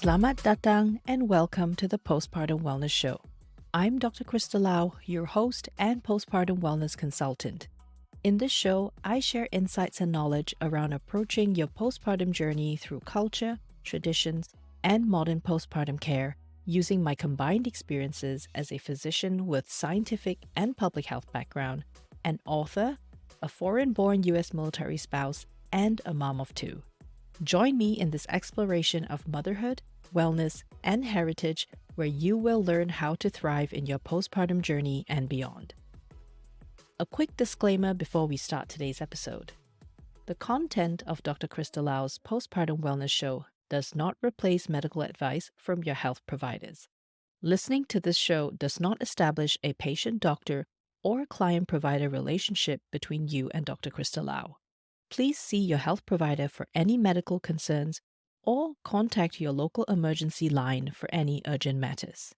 Selamat datang and welcome to the Postpartum Wellness Show. I'm Dr. Krista Lau, your host and postpartum wellness consultant. In this show, I share insights and knowledge around approaching your postpartum journey through culture, traditions, and modern postpartum care using my combined experiences as a physician with scientific and public health background, an author, a foreign-born U.S. military spouse, and a mom of two. Join me in this exploration of motherhood, wellness, and heritage where you will learn how to thrive in your postpartum journey and beyond. A quick disclaimer before we start today's episode. The content of Dr. Krista Lau's Postpartum Wellness Show does not replace medical advice from your health providers. Listening to this show does not establish a patient-doctor or client-provider relationship between you and Dr. Krista Lau. Please see your health provider for any medical concerns or contact your local emergency line for any urgent matters.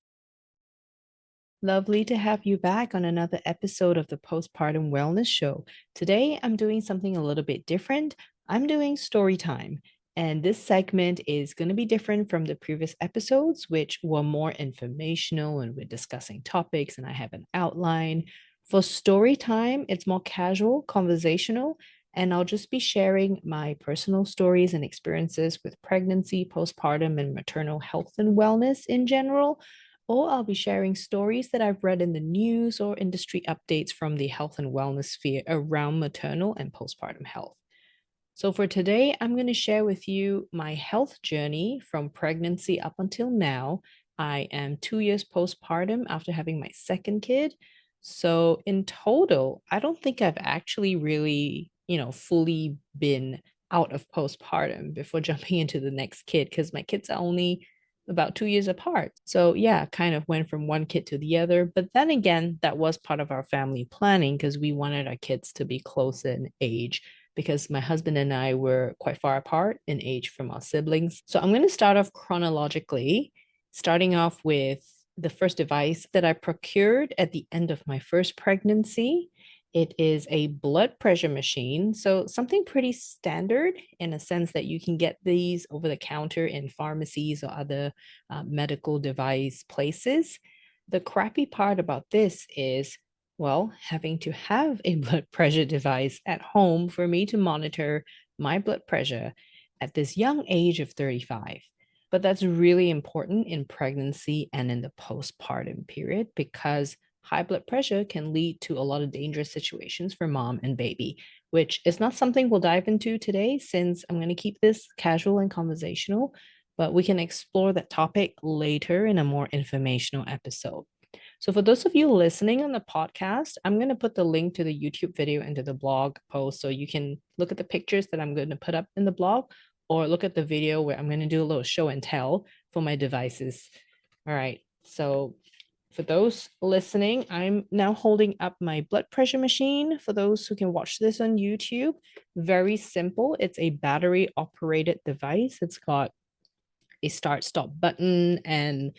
Lovely to have you back on another episode of the Postpartum Wellness Show. Today, I'm doing something a little bit different. I'm doing story time, and this segment is going to be different from the previous episodes, which were more informational and we're discussing topics, and I have an outline. For story time, it's more casual, conversational, and I'll just be sharing my personal stories and experiences with pregnancy, postpartum, and maternal health and wellness in general. Or I'll be sharing stories that I've read in the news or industry updates from the health and wellness sphere around maternal and postpartum health. So for today, I'm going to share with you my health journey from pregnancy up until now. I am 2 years postpartum after having my second kid. So in total, I don't think I've actually really, fully been out of postpartum before jumping into the next kid because my kids are only about 2 years apart. So yeah, kind of went from one kid to the other. But then again, that was part of our family planning because we wanted our kids to be close in age because my husband and I were quite far apart in age from our siblings. So I'm going to start off chronologically, starting off with the first device that I procured at the end of my first pregnancy. It is a blood pressure machine. So something pretty standard in a sense that you can get these over the counter in pharmacies or other medical device places. The crappy part about this is, well, having to have a blood pressure device at home for me to monitor my blood pressure at this young age of 35. But that's really important in pregnancy and in the postpartum period because high blood pressure can lead to a lot of dangerous situations for mom and baby, which is not something we'll dive into today since I'm going to keep this casual and conversational, but we can explore that topic later in a more informational episode. So for those of you listening on the podcast, I'm going to put the link to the YouTube video into the blog post so you can look at the pictures that I'm going to put up in the blog or look at the video where I'm going to do a little show and tell for my devices. All right. So for those listening, I'm now holding up my blood pressure machine. For those who can watch this on YouTube, very simple. It's a battery operated device. It's got a start stop button and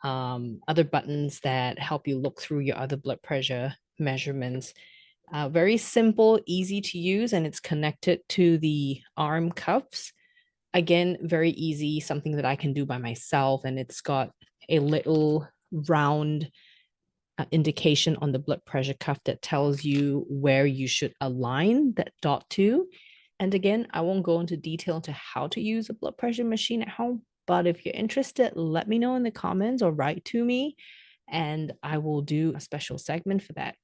other buttons that help you look through your other blood pressure measurements. Very simple, easy to use, and it's connected to the arm cuffs. Again, very easy, something that I can do by myself, and it's got a little round indication on the blood pressure cuff that tells you where you should align that dot to. And again, I won't go into detail into how to use a blood pressure machine at home, but if you're interested, let me know in the comments or write to me, and I will do a special segment for that.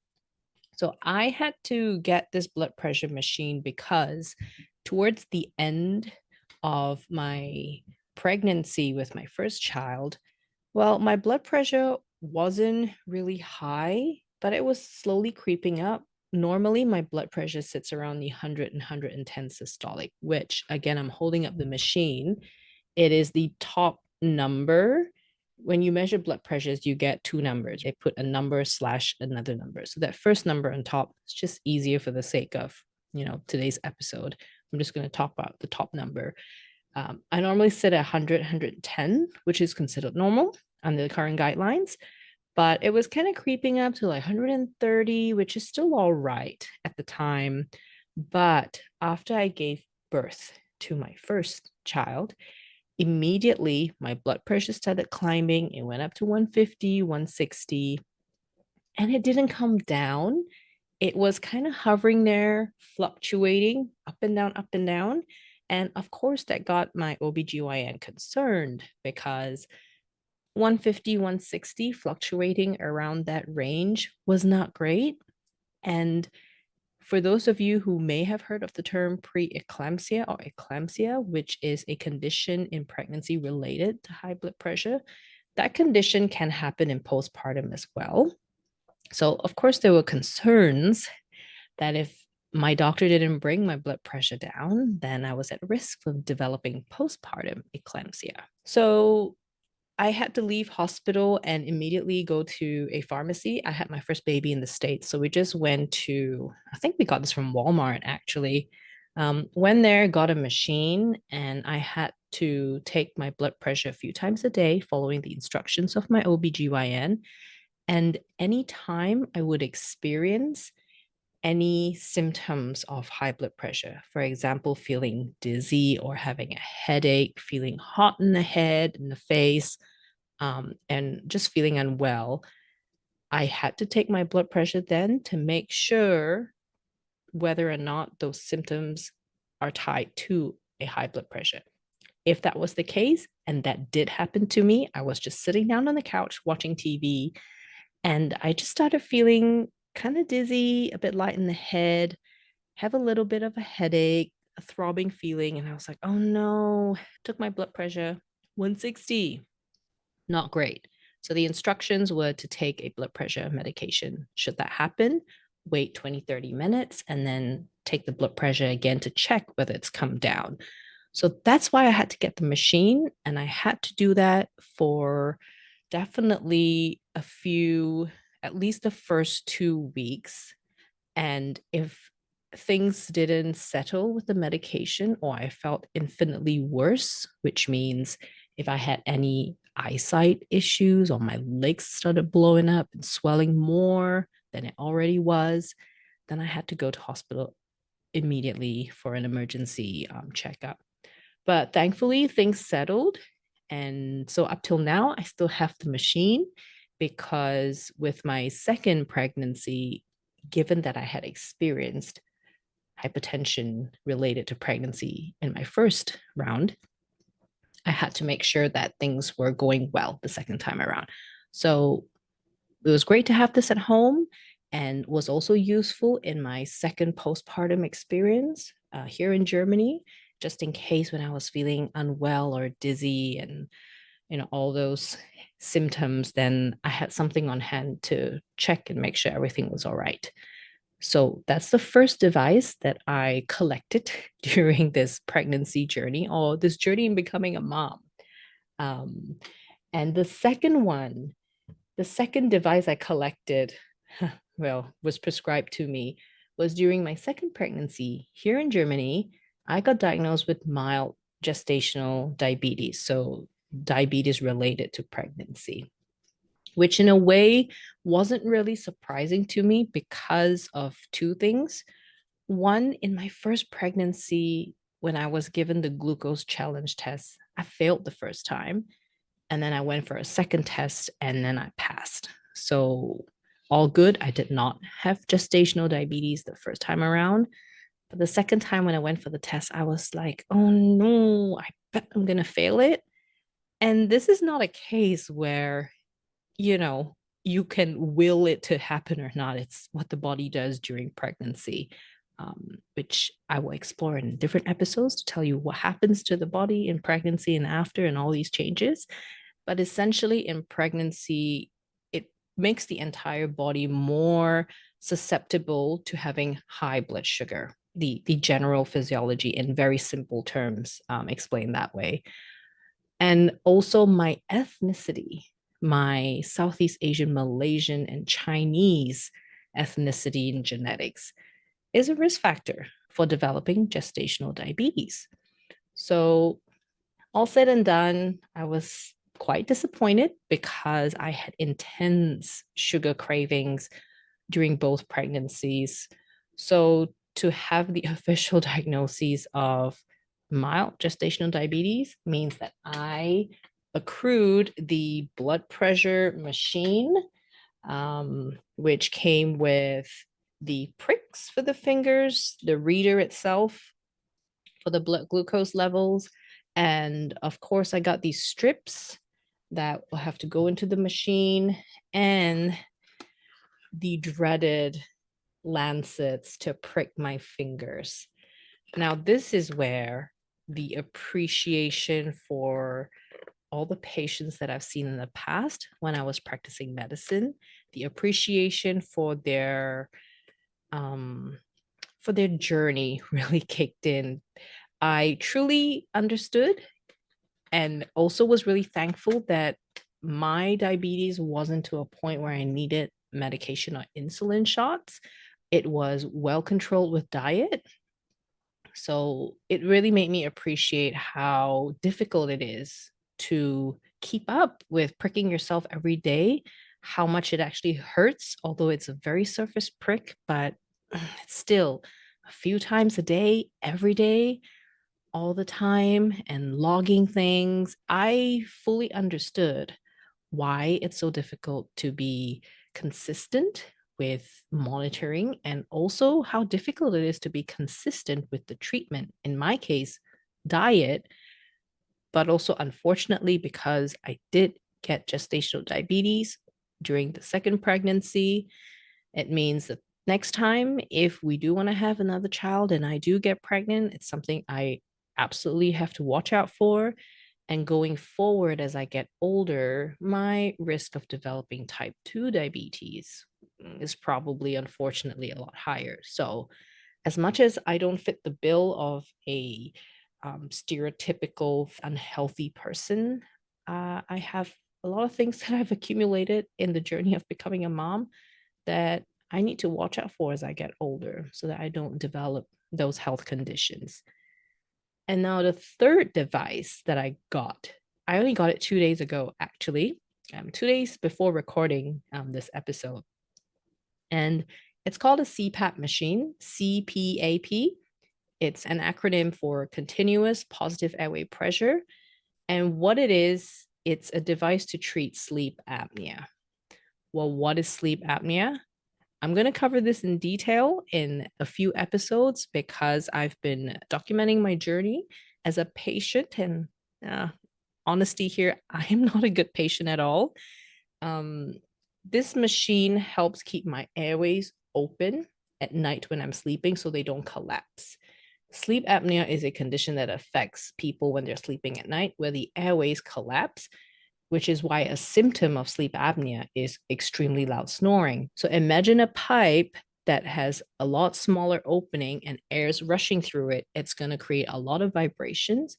So I had to get this blood pressure machine because towards the end of my pregnancy with my first child, well, my blood pressure wasn't really high, but it was slowly creeping up. Normally, my blood pressure sits around the 100 and 110 systolic, which again, I'm holding up the machine. It is the top number. When you measure blood pressures, you get two numbers. They put a number slash another number. So that first number on top is just easier for the sake of, today's episode. I'm just going to talk about the top number. I normally sit at 100, 110, which is considered normal under the current guidelines, but it was kind of creeping up to like 130, which is still all right at the time. But after I gave birth to my first child, Immediately, my blood pressure started climbing. It went up to 150, 160, and it didn't come down. It was kind of hovering there, fluctuating up and down, up and down. And of course, that got my OBGYN concerned because 150, 160 fluctuating around that range was not great. And for those of you who may have heard of the term preeclampsia or eclampsia, which is a condition in pregnancy related to high blood pressure, that condition can happen in postpartum as well. So, of course, there were concerns that if my doctor didn't bring my blood pressure down, then I was at risk of developing postpartum eclampsia. So, I had to leave hospital and immediately go to a pharmacy. I had my first baby in the States. So we just went to, I think we got this from Walmart actually. Went there, got a machine, and I had to take my blood pressure a few times a day following the instructions of my OBGYN. And anytime I would experience any symptoms of high blood pressure, for example, feeling dizzy or having a headache, feeling hot in the head, in the face, and just feeling unwell, I had to take my blood pressure then to make sure whether or not those symptoms are tied to a high blood pressure. If that was the case, and that did happen to me, I was just sitting down on the couch watching TV, and I just started feeling kind of dizzy, a bit light in the head, have a little bit of a headache, a throbbing feeling. And I was like, oh no, took my blood pressure 160. Not great. So the instructions were to take a blood pressure medication. Should that happen, wait 20, 30 minutes and then take the blood pressure again to check whether it's come down. So that's why I had to get the machine. And I had to do that for definitely at least the first 2 weeks. And if things didn't settle with the medication or I felt infinitely worse, which means if I had any eyesight issues or my legs started blowing up and swelling more than it already was, then I had to go to hospital immediately for an emergency checkup. But thankfully, things settled. And so up till now, I still have the machine because with my second pregnancy, given that I had experienced hypertension related to pregnancy in my first round, I had to make sure that things were going well the second time around. So it was great to have this at home and was also useful in my second postpartum experience here in Germany, just in case when I was feeling unwell or dizzy and all those symptoms, then I had something on hand to check and make sure everything was all right. So that's the first device that I collected during this pregnancy journey or this journey in becoming a mom. Um, and the second device I collected, well, was prescribed to me, was during my second pregnancy here in Germany. I got diagnosed with mild gestational diabetes, so diabetes related to pregnancy, which in a way wasn't really surprising to me because of two things. One, in my first pregnancy, when I was given the glucose challenge test, I failed the first time. And then I went for a second test and then I passed. So, all good. I did not have gestational diabetes the first time around. But the second time when I went for the test, I was like, oh no, I bet I'm going to fail it. And this is not a case where you know, you can will it to happen or not. It's what the body does during pregnancy, which I will explore in different episodes to tell you what happens to the body in pregnancy and after and all these changes. But essentially, in pregnancy, it makes the entire body more susceptible to having high blood sugar. The general physiology, in very simple terms, explained that way. And also my ethnicity, my Southeast Asian, Malaysian, and Chinese ethnicity and genetics is a risk factor for developing gestational diabetes. So, all said and done, I was quite disappointed because I had intense sugar cravings during both pregnancies. So, to have the official diagnosis of Mild gestational diabetes means that I accrued the blood pressure machine, which came with the pricks for the fingers, the reader itself for the blood glucose levels. And of course, I got these strips that will have to go into the machine and the dreaded lancets to prick my fingers. Now, this is where the appreciation for all the patients that I've seen in the past when I was practicing medicine, the appreciation for their journey really kicked in. I truly understood and also was really thankful that my diabetes wasn't to a point where I needed medication or insulin shots. It was well controlled with diet. So it really made me appreciate how difficult it is to keep up with pricking yourself every day, how much it actually hurts, although it's a very surface prick, but it's still a few times a day, every day, all the time, and logging things. I fully understood why it's so difficult to be consistent with monitoring and also how difficult it is to be consistent with the treatment. In my case, diet, but also unfortunately, because I did get gestational diabetes during the second pregnancy, it means that next time, if we do want to have another child and I do get pregnant, it's something I absolutely have to watch out for. And going forward, as I get older, my risk of developing type 2 diabetes is probably, unfortunately, a lot higher. So, as much as I don't fit the bill of a stereotypical unhealthy person, I have a lot of things that I've accumulated in the journey of becoming a mom that I need to watch out for as I get older so that I don't develop those health conditions. And now the third device that I got, I only got it 2 days ago, actually, 2 days before recording this episode. And it's called a CPAP machine, CPAP. It's an acronym for continuous positive airway pressure. And what it is, it's a device to treat sleep apnea. Well, what is sleep apnea? I'm going to cover this in detail in a few episodes because I've been documenting my journey as a patient. And uh, honesty here, I am not a good patient at all. Um, this machine helps keep my airways open at night when I'm sleeping so they don't collapse. Sleep apnea is a condition that affects people when they're sleeping at night, where the airways collapse, which is why a symptom of sleep apnea is extremely loud snoring. So imagine a pipe that has a lot smaller opening and air's rushing through it. It's going to create a lot of vibrations,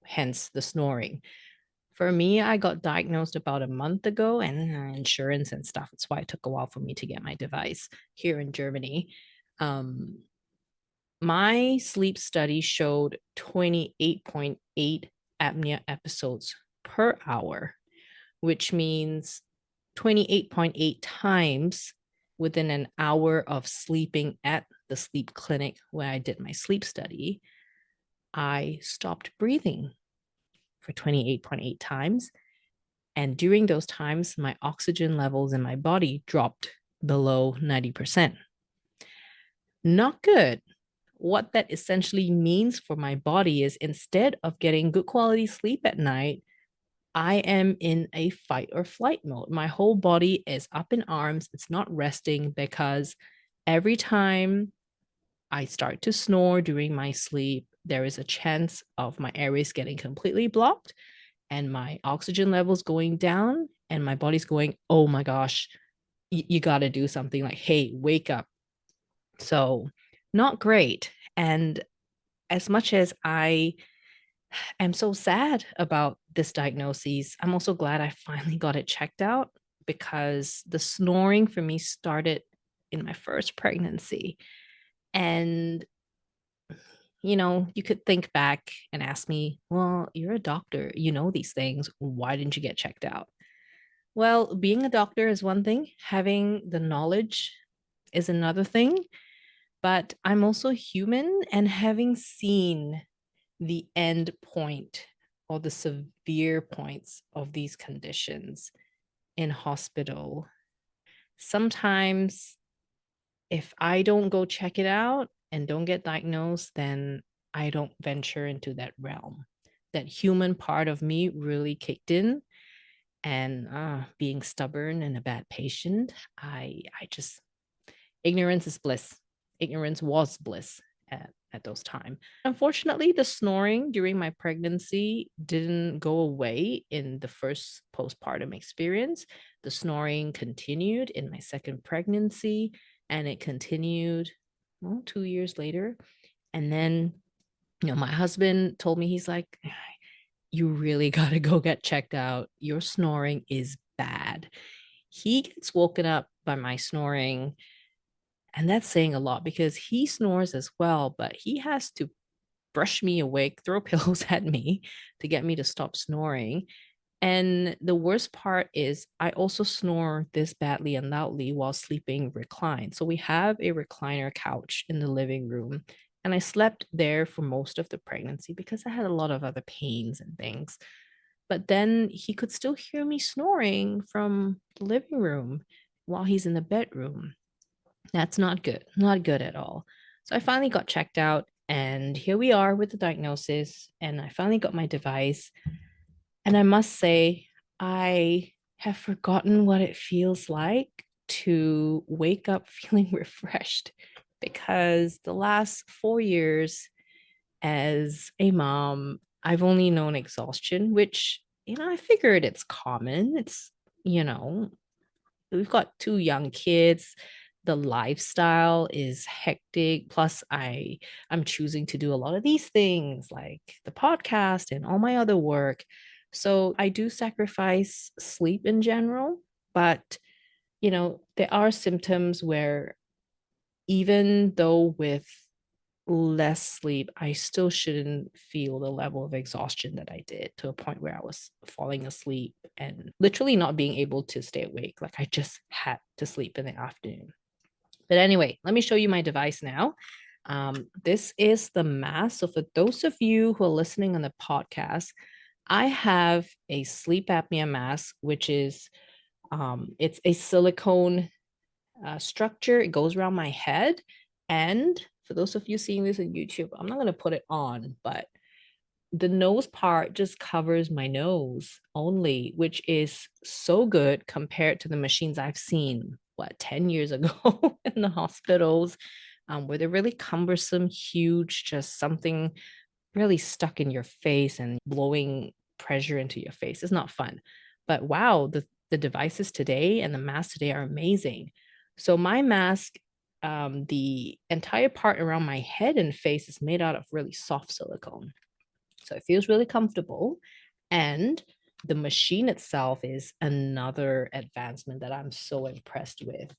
hence the snoring. For me, I got diagnosed about a month ago and insurance and stuff. That's why it took a while for me to get my device here in Germany. Um, my sleep study showed 28.8 apnea episodes per hour, which means 28.8 times within an hour of sleeping at the sleep clinic where I did my sleep study, I stopped breathing for 28.8 times. And during those times, my oxygen levels in my body dropped below 90%. Not good. What that essentially means for my body is instead of getting good quality sleep at night, I am in a fight or flight mode. My whole body is up in arms. It's not resting because every time I start to snore during my sleep, there is a chance of my airways getting completely blocked and my oxygen levels going down and my body's going, oh my gosh, you got to do something, like, hey, wake up. So not great. And as much as I am so sad about this diagnosis, I'm also glad I finally got it checked out because the snoring for me started in my first pregnancy. And, you could think back and ask me, well, you're a doctor, you know these things. Why didn't you get checked out? Well, being a doctor is one thing, having the knowledge is another thing. But I'm also human, and having seen the end point or the severe points of these conditions in hospital. Sometimes if I don't go check it out and don't get diagnosed, then I don't venture into that realm. That human part of me really kicked in, and being stubborn and a bad patient, I just ignorance is bliss. Ignorance was bliss at those times. Unfortunately, the snoring during my pregnancy didn't go away in the first postpartum experience. The snoring continued in my second pregnancy, and it continued, well, 2 years later. And then, my husband told me, he's like, you really got to go get checked out. Your snoring is bad. He gets woken up by my snoring, and that's saying a lot because he snores as well, but he has to brush me awake, throw pillows at me to get me to stop snoring. And the worst part is I also snore this badly and loudly while sleeping reclined. So we have a recliner couch in the living room. And I slept there for most of the pregnancy because I had a lot of other pains and things. But then he could still hear me snoring from the living room while he's in the bedroom. That's not good, not good at all. So I finally got checked out, and here we are with the diagnosis. And I finally got my device. And I must say, I have forgotten what it feels like to wake up feeling refreshed, because the last 4 years as a mom, I've only known exhaustion, which, I figured it's common. It's, you know, we've got two young kids. The lifestyle is hectic. Plus, I'm choosing to do a lot of these things like the podcast and all my other work. So I do sacrifice sleep in general, but there are symptoms where, even though with less sleep, I still shouldn't feel the level of exhaustion that I did, to a point where I was falling asleep and literally not being able to stay awake. Like I just had to sleep in the afternoon. But anyway, let me show you my device now. This is the mask. So for those of you who are listening on the podcast, I have a sleep apnea mask, which is it's a silicone structure. It goes around my head. And for those of you seeing this on YouTube, I'm not going to put it on, but the nose part just covers my nose only, which is so good compared to the machines I've seen, 10 years ago in the hospitals, where they're really cumbersome, huge, just something really stuck in your face and blowing pressure into your face. It's not fun. But wow, the devices today and the masks today are amazing. So my mask, the entire part around my head and face is made out of really soft silicone. So it feels really comfortable. And the machine itself is another advancement that I'm so impressed with,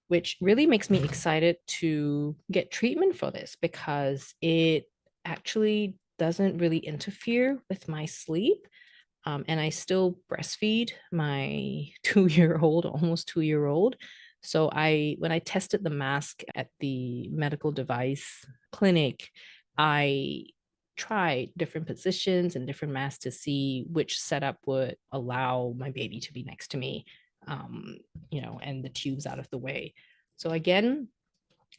which really makes me excited to get treatment for this, because it actually doesn't really interfere with my sleep. And I still breastfeed my 2 year old, almost 2 year old. So when I tested the mask at the medical device clinic, I tried different positions and different masks to see which setup would allow my baby to be next to me, and the tubes out of the way. So again,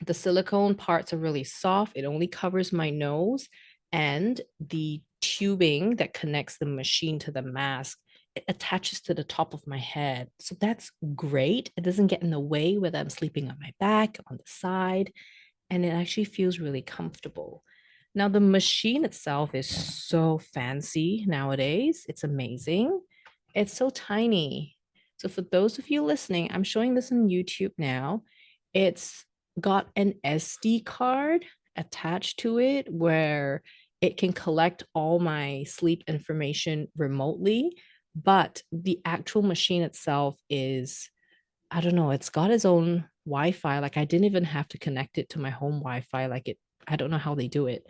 the silicone parts are really soft. It only covers my nose, and the tubing that connects the machine to the mask, it attaches to the top of my head. So that's great. It doesn't get in the way whether I'm sleeping on my back, on the side, and it actually feels really comfortable. Now, the machine itself is so fancy nowadays. It's amazing. It's so tiny. So, for those of you listening, I'm showing this on YouTube now. It's got an SD card attached to it where it can collect all my sleep information remotely. But the actual machine itself is, I don't know, it's got its own Wi-Fi. Like I didn't even have to connect it to my home Wi-Fi. I don't know how they do it.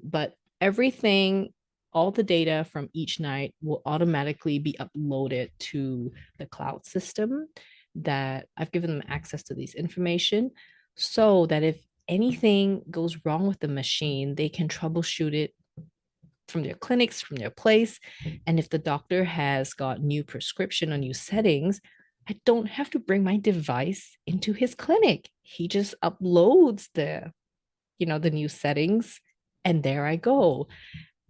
But everything, all the data from each night will automatically be uploaded to the cloud system that I've given them access to these information, so that if anything goes wrong with the machine, they can troubleshoot it from their clinics, from their place. And if the doctor has got new prescription or new settings, I don't have to bring my device into his clinic. He just uploads the new settings, and there I go.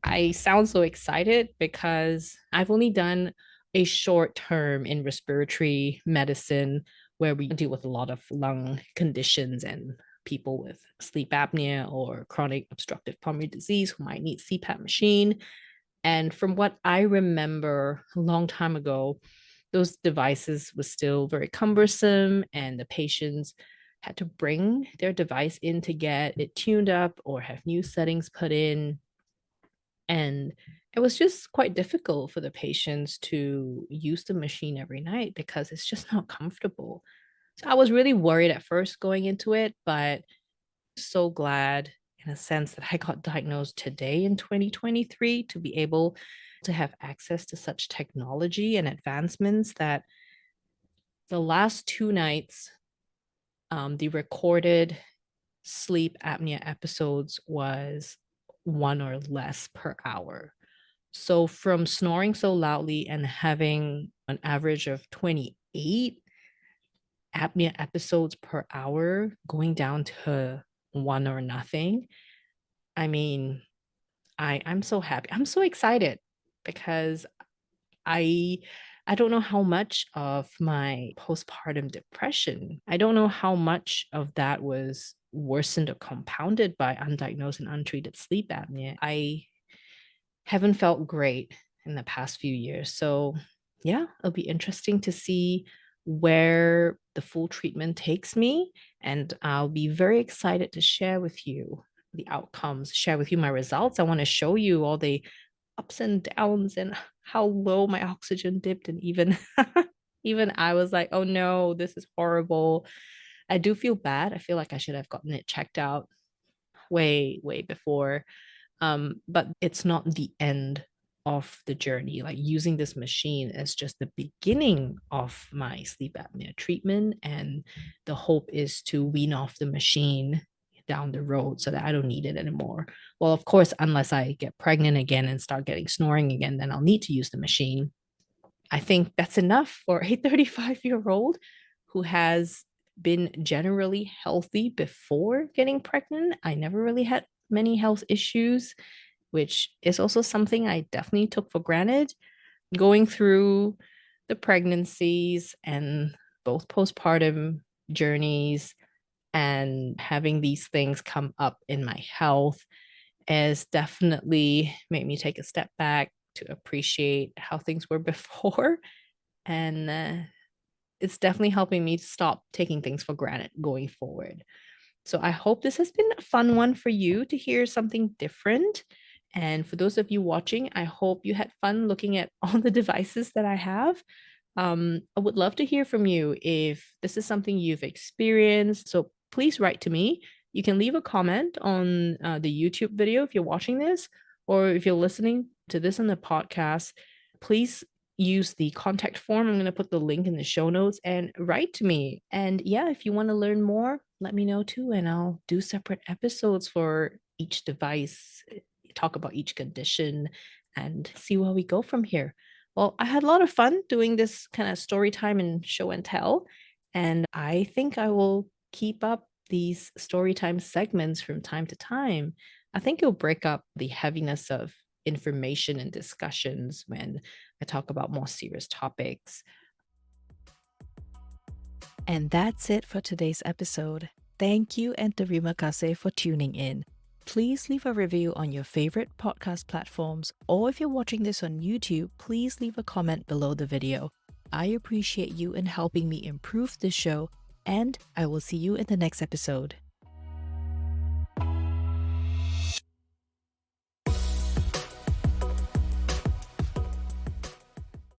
I sound so excited because I've only done a short term in respiratory medicine where we deal with a lot of lung conditions and people with sleep apnea or chronic obstructive pulmonary disease who might need CPAP machine. And from what I remember a long time ago, those devices was still very cumbersome and the patients had to bring their device in to get it tuned up or have new settings put in. And it was just quite difficult for the patients to use the machine every night because it's just not comfortable. So I was really worried at first going into it, but so glad in a sense that I got diagnosed today in 2023 to be able to have access to such technology and advancements that the last 2 nights, the recorded sleep apnea episodes was 1 or less per hour. So from snoring so loudly and having an average of 28 apnea episodes per hour going down to one or nothing. I mean, I'm so happy. I'm so excited because I I don't know how much of my postpartum depression, I don't know how much of that was worsened or compounded by undiagnosed and untreated sleep apnea. I haven't felt great in the past few years. So, yeah, it'll be interesting to see where the full treatment takes me. And I'll be very excited to share with you the outcomes, share with you my results. I want to show you all the ups and downs and how low my oxygen dipped. And even, even I was like, oh no, this is horrible. I do feel bad. I feel like I should have gotten it checked out way, way before, but it's not the end of the journey. Like using this machine is just the beginning of my sleep apnea treatment. And the hope is to wean off the machine down the road so that I don't need it anymore. Well, of course, unless I get pregnant again and start getting snoring again, then I'll need to use the machine. I think that's enough for a 35-year-old who has been generally healthy before getting pregnant. I never really had many health issues, which is also something I definitely took for granted. Going through the pregnancies and both postpartum journeys and having these things come up in my health has definitely made me take a step back to appreciate how things were before. And it's definitely helping me stop taking things for granted going forward. So I hope this has been a fun one for you to hear something different. And for those of you watching, I hope you had fun looking at all the devices that I have. I would love to hear from you if this is something you've experienced. So please write to me. You can leave a comment on the YouTube video if you're watching this, or if you're listening to this on the podcast, please use the contact form. I'm going to put the link in the show notes and write to me. And yeah, if you want to learn more, let me know too. And I'll do separate episodes for each device, talk about each condition, and see where we go from here. Well, I had a lot of fun doing this kind of story time and show and tell. And I think I will keep up these story time segments from time to time. I think it'll break up the heaviness of information and discussions when I talk about more serious topics. And that's it for today's episode. Thank you and terima kasih for tuning in. Please leave a review on your favorite podcast platforms, or if you're watching this on YouTube, please leave a comment below the video. I appreciate you in helping me improve this show, and I will see you in the next episode.